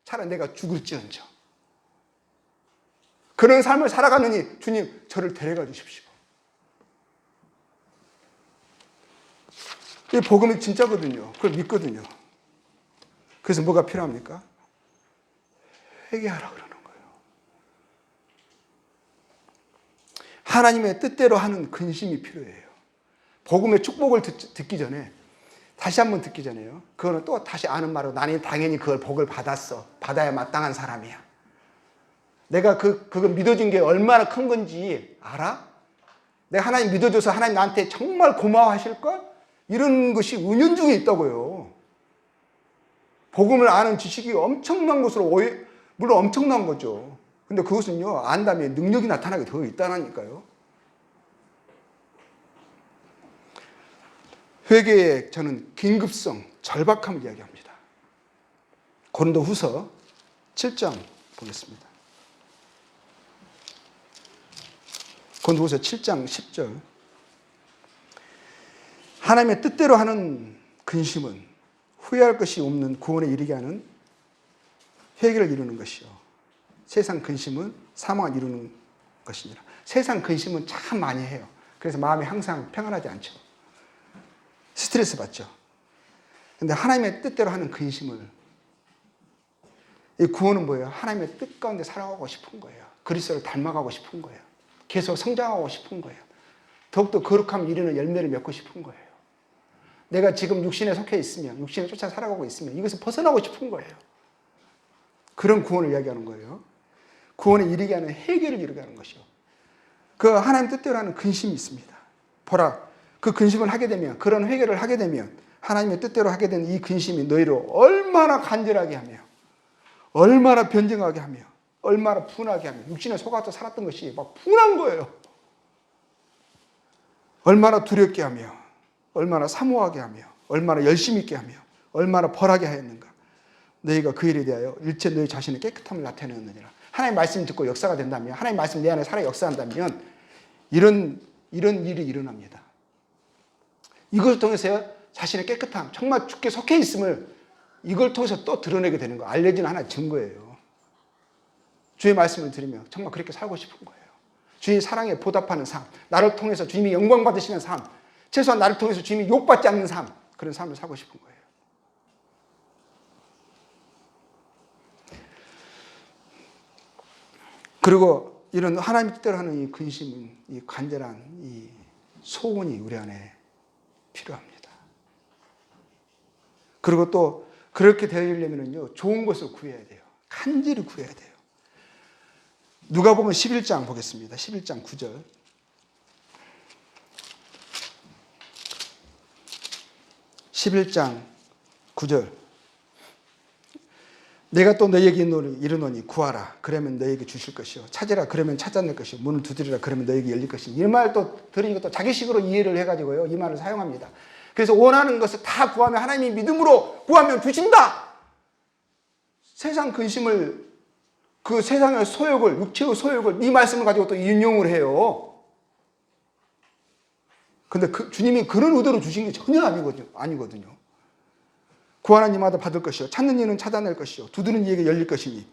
차라리 내가 죽을지언정 그런 삶을 살아가느니 주님 저를 데려가 주십시오. 이 복음이 진짜거든요. 그걸 믿거든요. 그래서 뭐가 필요합니까? 회개하라 그러는 거예요. 하나님의 뜻대로 하는 근심이 필요해요. 복음의 축복을 듣기 전에 다시 한번 듣기 전에요. 그거는 또 다시 아는 말로 나는 당연히 그걸 복을 받았어. 받아야 마땅한 사람이야. 내가 그거 믿어준 게 얼마나 큰 건지 알아? 내가 하나님 믿어줘서 하나님 나한테 정말 고마워하실걸? 이런 것이 은연중에 있다고요. 복음을 아는 지식이 엄청난 것으로 물론 엄청난 거죠. 근데 그것은요, 안다면 능력이 나타나게 되어 있다니까요. 회개의 저는 긴급성, 절박함을 이야기합니다. 고린도후서 7장 보겠습니다. 고린도후서 7장 10절. 하나님의 뜻대로 하는 근심은 후회할 것이 없는 구원에 이르게 하는 회개를 이루는 것이요. 세상 근심은 사망을 이루는 것이니라. 세상 근심은 참 많이 해요. 그래서 마음이 항상 평안하지 않죠. 스트레스 받죠. 근데 하나님의 뜻대로 하는 근심을, 이 구원은 뭐예요? 하나님의 뜻 가운데 살아가고 싶은 거예요. 그리스도를 닮아가고 싶은 거예요. 계속 성장하고 싶은 거예요. 더욱더 거룩함 이루는 열매를 맺고 싶은 거예요. 내가 지금 육신에 속해 있으면, 육신에 쫓아 살아가고 있으면 이것을 벗어나고 싶은 거예요. 그런 구원을 이야기하는 거예요. 구원에 이르게 하는 해결을 이루게 하는 것이요. 그 하나님 뜻대로 하는 근심이 있습니다. 보라, 그 근심을 하게 되면, 그런 회개를 하게 되면 하나님의 뜻대로 하게 된 이 근심이 너희로 얼마나 간절하게 하며, 얼마나 변증하게 하며, 얼마나 분하게 하며, 육신에 속아서 살았던 것이 막 분한 거예요. 얼마나 두렵게 하며, 얼마나 사모하게 하며, 얼마나 열심히 있게 하며, 얼마나 벌하게 하였는가. 너희가 그 일에 대하여 일체 너희 자신의 깨끗함을 나타내느니라. 하나님 말씀 듣고 역사가 된다면, 하나님 말씀 내 안에 살아 역사한다면 이런 일이 일어납니다. 이걸 통해서 자신의 깨끗함, 정말 주께 속해 있음을 이걸 통해서 또 드러내게 되는 거, 알려지는 하나의 증거예요. 주의 말씀을 들으며 정말 그렇게 살고 싶은 거예요. 주의 사랑에 보답하는 삶, 나를 통해서 주님이 영광 받으시는 삶, 최소한 나를 통해서 주님이 욕받지 않는 삶, 그런 삶을 살고 싶은 거예요. 그리고 이런 하나님 뜻대로 하는 이 근심은, 이 간절한 이 소원이 우리 안에 필요합니다. 그리고 또 그렇게 되려면요, 좋은 것을 구해야 돼요. 간절히 구해야 돼요. 누가복음 11장 보겠습니다. 11장 9절. 11장 9절. 내가 또 너희에게 이르노니 구하라 그러면 너희에게 주실 것이요 찾으라 그러면 찾아낼 것이요 문을 두드리라 그러면 너희에게 열릴 것이요. 이 말 또 들으니까 또 자기식으로 이해를 해가지고요 이 말을 사용합니다. 그래서 원하는 것을 다 구하면 하나님이 믿음으로 구하면 주신다. 세상 근심을, 그 세상의 소욕을, 육체의 소욕을 이 말씀을 가지고 또 인용을 해요. 근데 주님이 그런 의도로 주신 게 전혀 아니거든요. 구하는 이마다 받을 것이요 찾는 이는 찾아낼 것이요 두드리는 이에게 열릴 것이니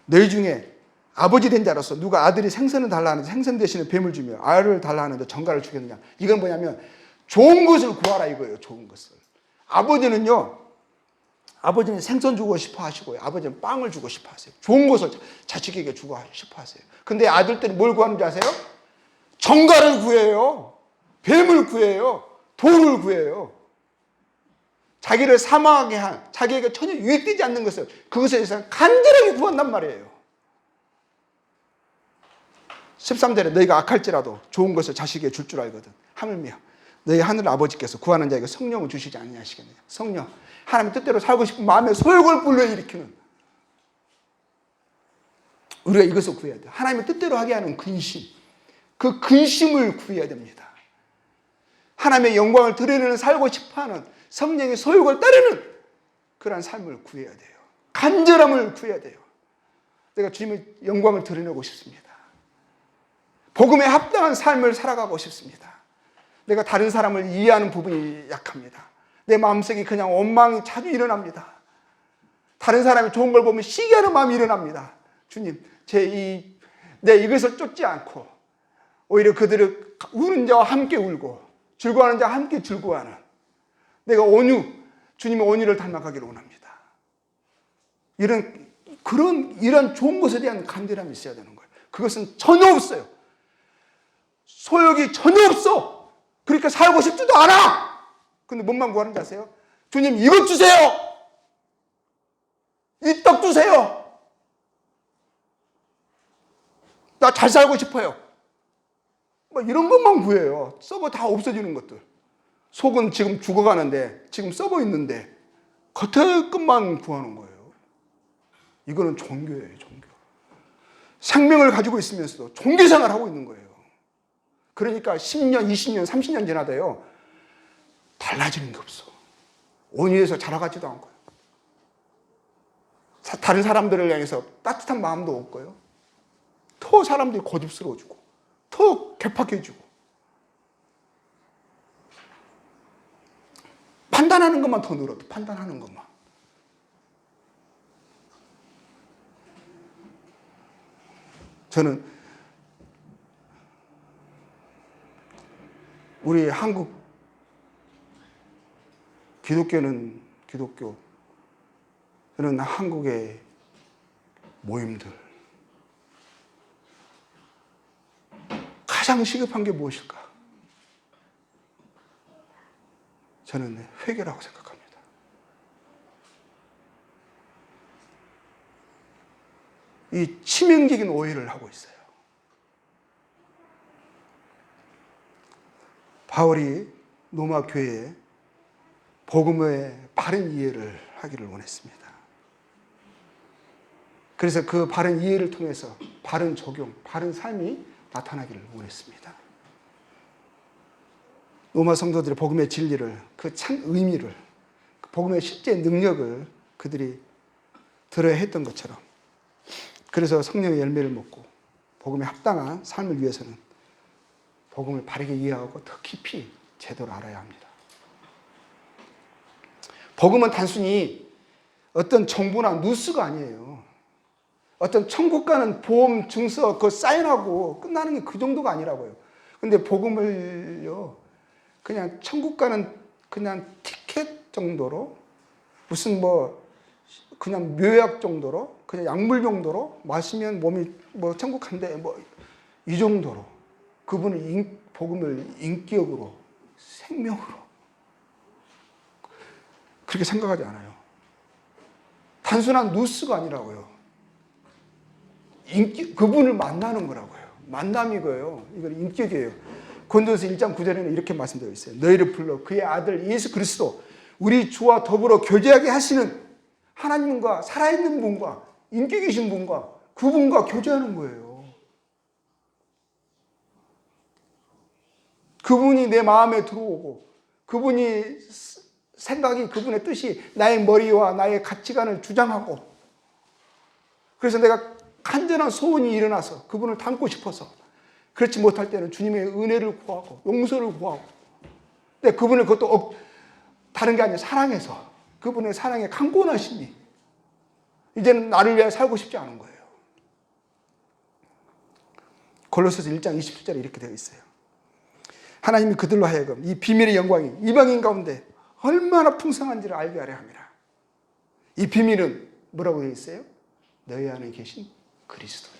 너희 중에 아버지 된 자로서 누가 아들이 생선을 달라 하는데 생선 대신에 뱀을 주며 알을 달라 하는데 정갈을 주겠느냐. 이건 뭐냐면 좋은 것을 구하라 이거예요. 좋은 것을. 아버지는 생선 주고 싶어 하시고요. 아버지는 빵을 주고 싶어 하세요. 좋은 것을 자식에게 주고 싶어 하세요. 근데 아들들이 뭘 구하는지 아세요? 정갈을 구해요. 뱀을 구해요. 돌을 구해요. 자기를 사망하게 한, 자기에게 전혀 유익되지 않는 것을, 그것에 대해서 간절하게 구한단 말이에요. 13절에 너희가 악할지라도 좋은 것을 자식에게 줄 줄 알거든. 하물며 너희 하늘 아버지께서 구하는 자에게 성령을 주시지 아니하시겠느냐. 성령, 하나님의 뜻대로 살고 싶은 마음의 소욕을 불러일으키는, 우리가 이것을 구해야 돼요. 하나님의 뜻대로 하게 하는 근심, 그 근심을 구해야 됩니다. 하나님의 영광을 드러내는, 살고 싶어하는 성령의 소욕을 따르는 그러한 삶을 구해야 돼요. 간절함을 구해야 돼요. 내가 주님의 영광을 드러내고 싶습니다. 복음에 합당한 삶을 살아가고 싶습니다. 내가 다른 사람을 이해하는 부분이 약합니다. 내 마음속에 그냥 원망이 자주 일어납니다. 다른 사람이 좋은 걸 보면 시기하는 마음이 일어납니다. 주님, 내 이것을 쫓지 않고 오히려 그들을 우는 자와 함께 울고 즐거워하는 자와 함께 즐거워하는, 내가 주님의 온유를 닮아가기를 원합니다. 이런 좋은 것에 대한 간절함이 있어야 되는 거예요. 그것은 전혀 없어요. 소욕이 전혀 없어. 그러니까 살고 싶지도 않아. 근데 뭔만 구하는지 아세요? 주님 이것 주세요. 이 떡 주세요. 나 잘 살고 싶어요. 뭐 이런 것만 구해요. 썩어 다 없어지는 것들. 속은 지금 죽어가는데, 지금 썩어 있는데 겉의 것만 구하는 거예요. 이거는 종교예요, 종교. 생명을 가지고 있으면서도 종교생활을 하고 있는 거예요. 그러니까 10년, 20년, 30년 지나도요 달라지는 게 없어. 온유해서 자라가지도 않고요. 다른 사람들을 향해서 따뜻한 마음도 없고요. 더 사람들이 고집스러워지고 더 개팍해지고 판단하는 것만 더 늘어도 판단하는 것만. 저는 우리 한국 기독교는 저는 한국의 모임들 가장 시급한 게 무엇일까? 저는 회개라고 생각합니다. 이 치명적인 오해를 하고 있어요. 바울이 로마 교회에 복음의 바른 이해를 하기를 원했습니다. 그래서 그 바른 이해를 통해서 바른 적용, 바른 삶이 나타나기를 원했습니다. 로마 성도들의 복음의 진리를, 그 참 의미를, 그 복음의 실제 능력을 그들이 들어야 했던 것처럼, 그래서 성령의 열매를 먹고 복음에 합당한 삶을 위해서는 복음을 바르게 이해하고 더 깊이 제대로 알아야 합니다. 복음은 단순히 어떤 정보나 뉴스가 아니에요. 어떤 천국 가는 보험 증서 그 사인하고 끝나는 게 그 정도가 아니라고요. 근데 복음을요, 그냥 천국 가는 그냥 티켓 정도로, 무슨 그냥 묘약 정도로, 그냥 약물 정도로 마시면 몸이 천국 간대, 이 정도로 그분을 복음을 인격으로, 생명으로 그렇게 생각하지 않아요. 단순한 뉴스가 아니라고요. 그분을 만나는 거라고요. 만남이고요. 이건 인격이에요. 고린도서 1장 9절에는 이렇게 말씀되어 있어요. 너희를 불러 그의 아들 예수 그리스도 우리 주와 더불어 교제하게 하시는 하나님과 살아있는 분과 인격이신 분과 그분과 교제하는 거예요. 그분이 내 마음에 들어오고 그분이 생각이, 그분의 뜻이 나의 머리와 나의 가치관을 주장하고, 그래서 내가 간절한 소원이 일어나서 그분을 닮고 싶어서, 그렇지 못할 때는 주님의 은혜를 구하고 용서를 구하고, 근데 그분을 그것도 다른 게 아니라 사랑해서, 그분의 사랑의 강권하심이 이제는 나를 위해 살고 싶지 않은 거예요. 골로새서 1장 27절에 이렇게 되어 있어요. 하나님이 그들로 하여금 이 비밀의 영광이 이방인 가운데 얼마나 풍성한지를 알게 하려 함이라. 이 비밀은 뭐라고 되어 있어요? 너희 안에 계신 그리스도니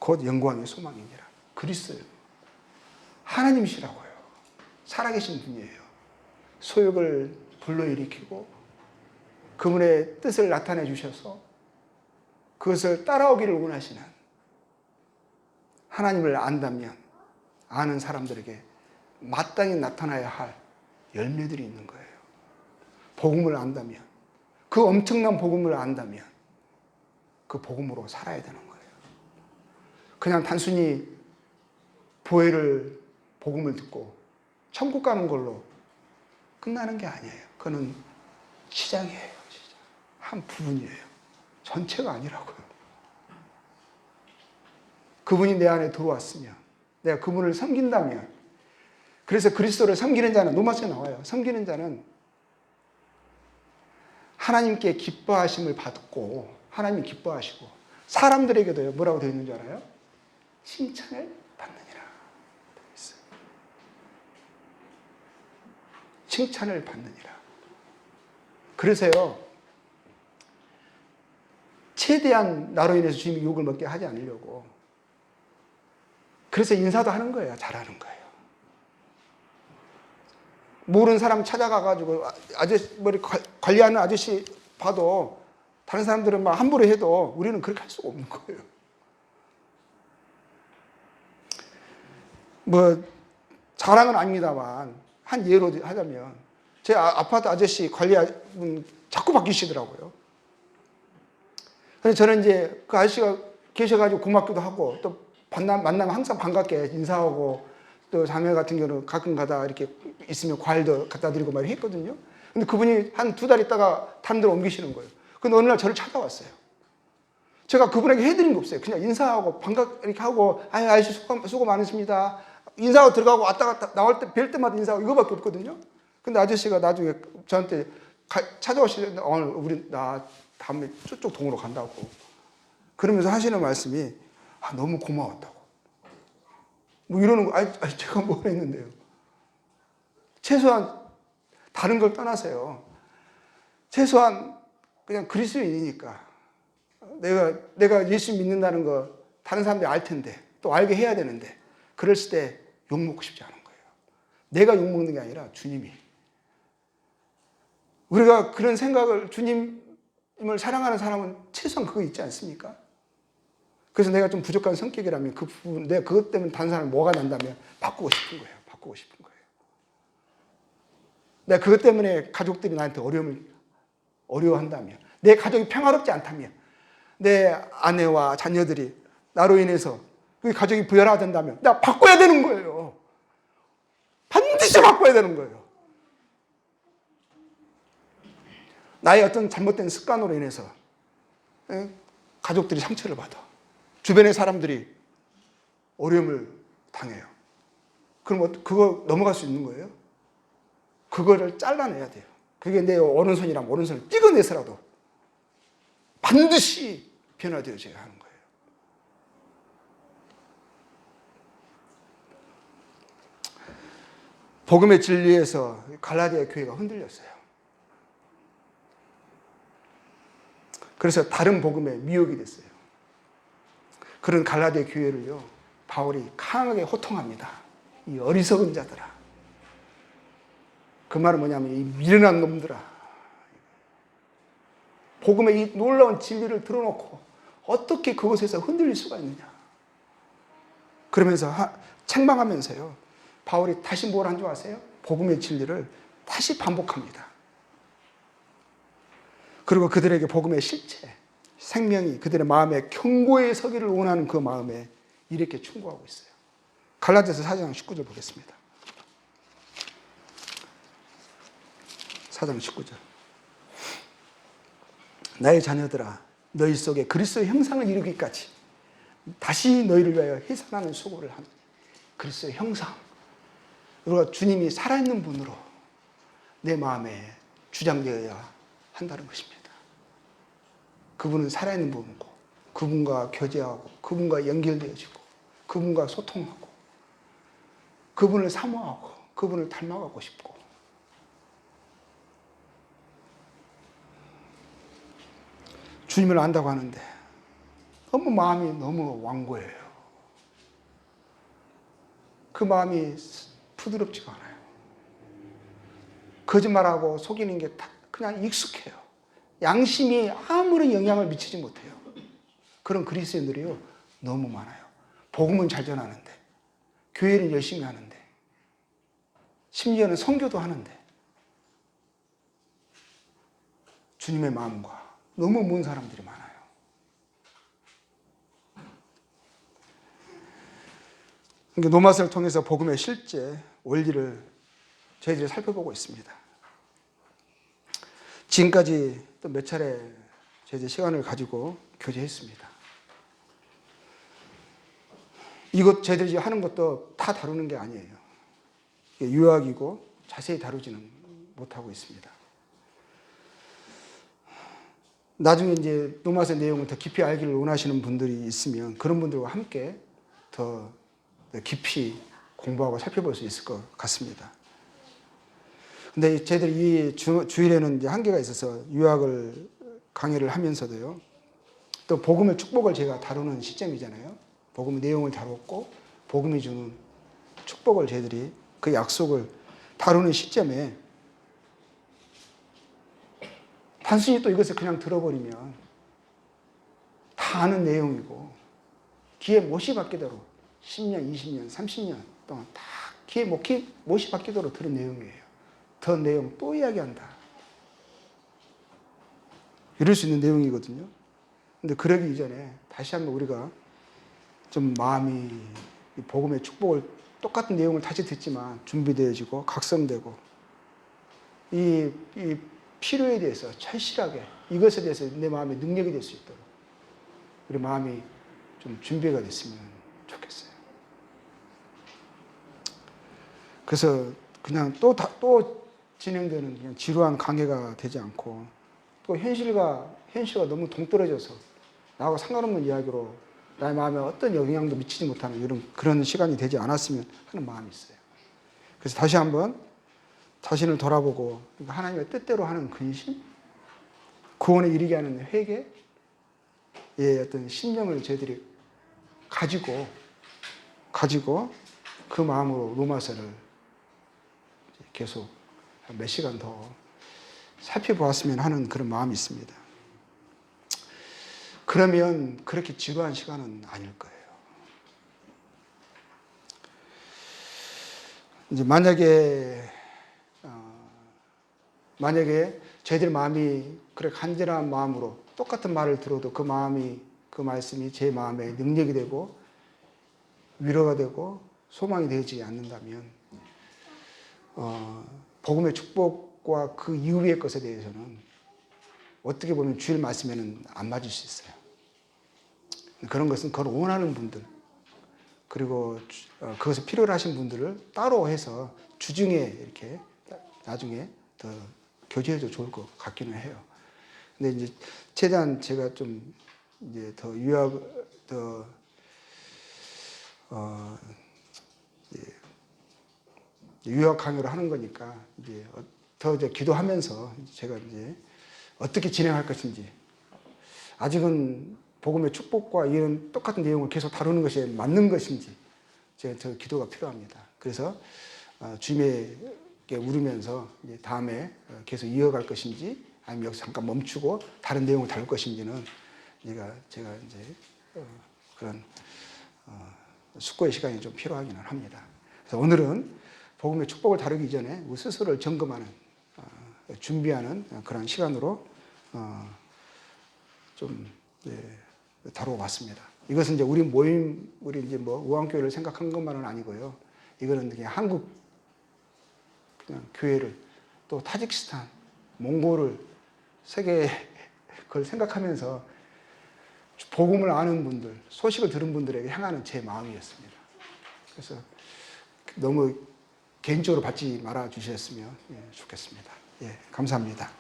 곧 영광의 소망이니라. 그리스도요, 하나님이시라고요. 살아계신 분이에요. 소욕을 불러일으키고 그분의 뜻을 나타내 주셔서 그것을 따라오기를 원하시는 하나님을 안다면 아는 사람들에게 마땅히 나타나야 할 열매들이 있는 거예요. 복음을 안다면, 그 엄청난 복음을 안다면 그 복음으로 살아야 되는 거예요. 그냥 단순히 복음을 듣고 천국 가는 걸로 끝나는 게 아니에요. 그거는 시작이에요. 시작. 한 부분이에요. 전체가 아니라고요. 그분이 내 안에 들어왔으면, 내가 그분을 섬긴다면, 그래서 그리스도를 섬기는 자는, 로마서에 나와요. 섬기는 자는 하나님께 기뻐하심을 받고, 하나님이 기뻐하시고, 사람들에게도요, 뭐라고 되어 있는 줄 알아요? 칭찬을 받느니라. 되어 있어요. 칭찬을 받느니라. 그래서요, 최대한 나로 인해서 주님이 욕을 먹게 하지 않으려고, 그래서 인사도 하는 거예요. 잘하는 거예요. 모르는 사람 찾아가가지고 아저씨, 관리하는 아저씨 봐도 다른 사람들은 막 함부로 해도 우리는 그렇게 할 수가 없는 거예요. 자랑은 아닙니다만 한 예로 하자면, 제 아파트 아저씨 관리분 자꾸 바뀌시더라고요. 그래서 저는 이제 그 아저씨가 계셔가지고 고맙기도 하고, 또 만나면 항상 반갑게 인사하고, 또 자매 같은 경우는 가끔 가다 이렇게 있으면 과일도 갖다 드리고 막 했거든요. 근데 그분이 한 2달 있다가 다른 데로 옮기시는 거예요. 근데 어느 날 저를 찾아왔어요. 제가 그분에게 해드린 게 없어요. 그냥 인사하고 이렇게 하고, 아저씨 수고 많으십니다. 인사하고 들어가고 왔다 갔다 나올 때 뵐 때마다 인사하고 이거밖에 없거든요. 근데 아저씨가 나중에 저한테 찾아오시는데, 우리 다음에 저쪽 동으로 간다고 그러면서 하시는 말씀이 너무 고마웠다고. 뭐 이러는 거, 제가 뭘 했는데요. 최소한 다른 걸 떠나서요. 최소한 그냥 그리스도인이니까 내가 예수 믿는다는 거 다른 사람들이 알 텐데 또 알게 해야 되는데 그랬을 때 욕먹고 싶지 않은 거예요. 내가 욕먹는 게 아니라 주님이. 우리가 그런 생각을 주님을 사랑하는 사람은 최소한 그거 있지 않습니까? 그래서 내가 좀 부족한 성격이라면 그 부분, 내가 그것 때문에 다른 사람이 뭐가 난다면 바꾸고 싶은 거예요. 바꾸고 싶은 거예요. 내가 그것 때문에 가족들이 나한테 어려워한다면, 내 가족이 평화롭지 않다면, 내 아내와 자녀들이 나로 인해서 그 가족이 부열화된다면 나 바꿔야 되는 거예요. 반드시 바꿔야 되는 거예요. 나의 어떤 잘못된 습관으로 인해서 가족들이 상처를 받아. 주변의 사람들이 어려움을 당해요. 그럼 그거 넘어갈 수 있는 거예요? 그거를 잘라내야 돼요. 그게 내 오른손이라면 오른손을 찍어내서라도 반드시 변화되어져야 하는 거예요. 복음의 진리에서 갈라디아 교회가 흔들렸어요. 그래서 다른 복음에 미혹이 됐어요. 그런 갈라디아 교회를요, 바울이 강하게 호통합니다. 이 어리석은 자들아. 그 말은 뭐냐면 이 미련한 놈들아. 복음의 이 놀라운 진리를 들어놓고 어떻게 그곳에서 흔들릴 수가 있느냐. 그러면서 책망하면서요, 바울이 다시 뭘 한 줄 아세요? 복음의 진리를 다시 반복합니다. 그리고 그들에게 복음의 실체, 생명이 그들의 마음에 견고히 서기를 원하는 그 마음에 이렇게 충고하고 있어요. 갈라디아서 4장 19절 보겠습니다. 4장 19절. 나의 자녀들아, 너희 속에 그리스도의 형상을 이루기까지 다시 너희를 위하여 희생하는 수고를 하는 그리스도의 형상. 우리가 주님이 살아있는 분으로 내 마음에 주장되어야 한다는 것입니다. 그분은 살아있는 분이고 그분과 교제하고 그분과 연결되어지고 그분과 소통하고 그분을 사모하고 그분을 닮아가고 싶고 주님을 안다고 하는데 너무 마음이 너무 완고해요. 그 마음이 부드럽지가 않아요. 거짓말하고 속이는 게 다 그냥 익숙해요. 양심이 아무런 영향을 미치지 못해요. 그런 그리스도인들이요 너무 많아요. 복음은 잘 전하는데 교회는 열심히 하는데 심지어는 선교도 하는데 주님의 마음과 너무 먼 사람들이 많아요. 그러니까 노마스를 통해서 복음의 실제 원리를 저희들이 살펴보고 있습니다. 지금까지 또 몇 차례 저희들 시간을 가지고 교제했습니다. 이것 저희들이 하는 것도 다 다루는 게 아니에요. 유학이고 자세히 다루지는 못하고 있습니다. 나중에 이제 노마스의 내용을 더 깊이 알기를 원하시는 분들이 있으면 그런 분들과 함께 더 깊이 공부하고 살펴볼 수 있을 것 같습니다. 근데 저희들이 이 주일에는 이제 한계가 있어서 유학을 강의를 하면서도요. 또 복음의 축복을 제가 다루는 시점이잖아요. 복음의 내용을 다뤘고 복음이 주는 축복을 저희들이 그 약속을 다루는 시점에 단순히 또 이것을 그냥 들어버리면 다 아는 내용이고 귀에 못이 박히도록 10년, 20년, 30년 동안 다 귀에 못이 박히도록 들은 내용이에요. 더 내용 또 이야기한다. 이럴 수 있는 내용이거든요. 근데 그러기 이전에 다시 한번 우리가 좀 마음이 복음의 축복을 똑같은 내용을 다시 듣지만 준비되어지고 각성되고 이 필요에 대해서 절실하게 이것에 대해서 내 마음에 능력이 될 수 있도록 우리 마음이 좀 준비가 됐으면 좋겠어요. 그래서 그냥 또 진행되는 그냥 지루한 강해가 되지 않고 또 현실과 너무 동떨어져서 나하고 상관없는 이야기로 나의 마음에 어떤 영향도 미치지 못하는 그런 시간이 되지 않았으면 하는 마음이 있어요. 그래서 다시 한번 자신을 돌아보고 하나님의 뜻대로 하는 근심, 구원에 이르게 하는 회개의 어떤 신념을 저희들이 가지고 그 마음으로 로마서를 계속 몇 시간 더 살펴보았으면 하는 그런 마음이 있습니다. 그러면 그렇게 지루한 시간은 아닐 거예요. 이제 만약에 저희들 마음이 그래 간절한 마음으로 똑같은 말을 들어도 그 말씀이 제 마음에 능력이 되고 위로가 되고 소망이 되지 않는다면 복음의 축복과 그 이후의 것에 대해서는 어떻게 보면 주일 말씀에는 안 맞을 수 있어요. 그런 것은 그걸 원하는 분들 그리고 그것을 필요로 하신 분들을 따로 해서 주중에 이렇게 나중에 더 교제해도 좋을 것 같기는 해요. 근데 이제 최대한 제가 좀 이제 더 유학 강의를 하는 거니까 이제 더 이제 기도하면서 제가 이제 어떻게 진행할 것인지 아직은 복음의 축복과 이런 똑같은 내용을 계속 다루는 것이 맞는 것인지 제가 더 기도가 필요합니다. 그래서 주님에게 울으면서 이제 다음에 계속 이어갈 것인지 아니면 여기서 잠깐 멈추고 다른 내용을 다룰 것인지는 제가 이제 그런 숙고의 시간이 좀 필요하기는 합니다. 그래서 오늘은 복음의 축복을 다루기 전에 우리 스스로를 점검하는 준비하는 그런 시간으로 좀 다루어 봤습니다. 이것은 이제 우리 이제 뭐 우한교회를 생각한 것만은 아니고요. 이거는 그냥 한국 그냥 교회를 또 타지키스탄, 몽골을 세계 그걸 생각하면서 복음을 아는 분들, 소식을 들은 분들에게 향하는 제 마음이었습니다. 그래서 너무 개인적으로 받지 말아 주셨으면 좋겠습니다. 감사합니다.